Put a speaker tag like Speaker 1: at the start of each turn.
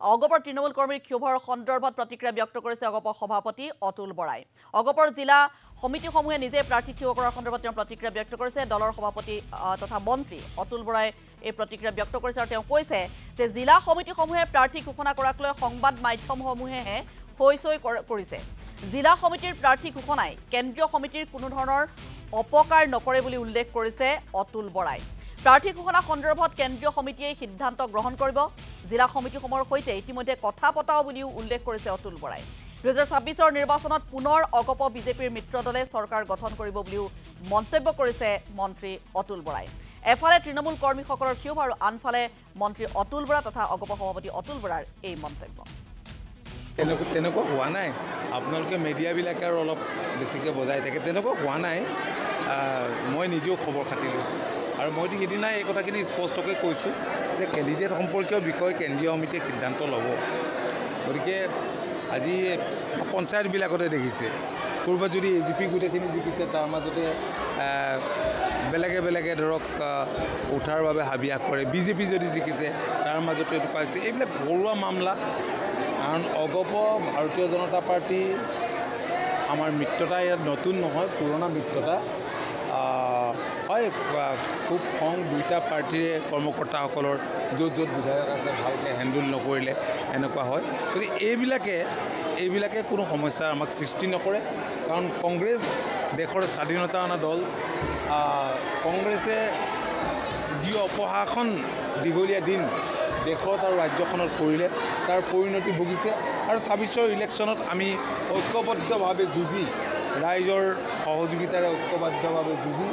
Speaker 1: অগপৰ তৃণমূল কৰ্মীৰ ক্ষোভৰ সন্দৰ্ভত প্ৰতিক্ৰিয়া ব্যক্ত কৰিছে অগপৰ সভাপতি অতুল বৰাই। অগপৰ জিলা সমিতিসমূহে নিজে প্ৰাৰ্থী থিয় কৰাৰ সন্দৰ্ভত তেওঁ প্ৰতিক্ৰিয়া ব্যক্ত কৰিছে। দলৰ সভাপতি তথা মন্ত্ৰী অতুল বৰাই এই প্ৰতিক্ৰিয়া ব্যক্ত কৰিছে আৰু তেওঁ কৈছে যে জিলা সমিতিসমূহে প্ৰাৰ্থী ঘোষণা কৰাক লৈ সংবাদ মাধ্যমসমূহেহে হৈচৈ কৰিছে। জিলা সমিতিৰ প্ৰাৰ্থী ঘোষণাই কেন্দ্ৰীয় সমিতিৰ কোনো ধৰণৰ অপকাৰ নকৰে বুলি উল্লেখ কৰিছে অতুল বৰাই। প্ৰাৰ্থী ঘোষণা সন্দৰ্ভত কেন্দ্ৰীয় সমিতিয়ে সিদ্ধান্ত গ্ৰহণ কৰিব। জিলা সমিতিসমূহৰ সৈতে ইতিমধ্যে কথা পতাও বুলিও উল্লেখ কৰিছে অতুল বৰাই। 2026 নিৰ্বাচনত পুনৰ অগপ বিজেপিৰ মিত্ৰ দলে চৰকাৰ গঠন কৰিব বুলিও মন্তব্য কৰিছে মন্ত্ৰী অতুল বৰাই। এফালে তৃণমূল কৰ্মীসকলৰ ক্ষোভ আৰু আনফালে মন্ত্ৰী অতুল বৰা তথা অগপ সভাপতি অতুল বৰাৰ এই মন্তব্য।
Speaker 2: তেনেকুৱা হোৱা নাই। আপোনালোকে মিডিয়াবিলাকে আৰু অলপ বেছিকৈ বজাই থাকে, তেনেকুৱা হোৱা নাই। মই নিজেও খবৰ খাতি লৈছোঁ আৰু মইতো সেইদিনাই এই কথাখিনি স্পষ্টকৈ কৈছোঁ যে কেণ্ডিডেট সম্পৰ্কীয় বিষয়ে কেন্দ্ৰীয় সমিতিয়ে সিদ্ধান্ত ল'ব। গতিকে আজি পঞ্চায়তবিলাকতে দেখিছে, ক'ৰবাত যদি AGP গোটেইখিনি জিকিছে, তাৰ মাজতে বেলেগে বেলেগে ধৰক উঠাৰ বাবে হাবিয়াস কৰে। BJP যদি জিকিছে তাৰ মাজতো এইটো পাইছে। এইবিলাক ঘৰুৱা মামলা। কাৰণ অগপ ভাৰতীয় জনতা পাৰ্টি আমাৰ মিত্ৰতা ইয়াত নতুন নহয়, পুৰণা মিত্ৰতা। হয়, খুব কম দুইটা পাৰ্টীৰে কৰ্মকৰ্তাসকলৰ য'ত য'ত বিধায়ক আছে ভালকৈ হেণ্ডেল নকৰিলে এনেকুৱা হয়। গতিকে এইবিলাকে কোনো সমস্যাৰ আমাক সৃষ্টি নকৰে। কাৰণ কংগ্ৰেছ দেশৰ স্বাধীনতা অনা দল। কংগ্ৰেছে যি অপশাসন দীঘলীয়া দিন দেশত আৰু ৰাজ্যখনত কৰিলে তাৰ পৰিণতি ভুগিছে। আৰু 26 ইলেকশ্যনত আমি ঐক্যবদ্ধভাৱে যুঁজি, ৰাইজৰ সহযোগিতাৰে ঐক্যবদ্ধভাৱে যুঁজি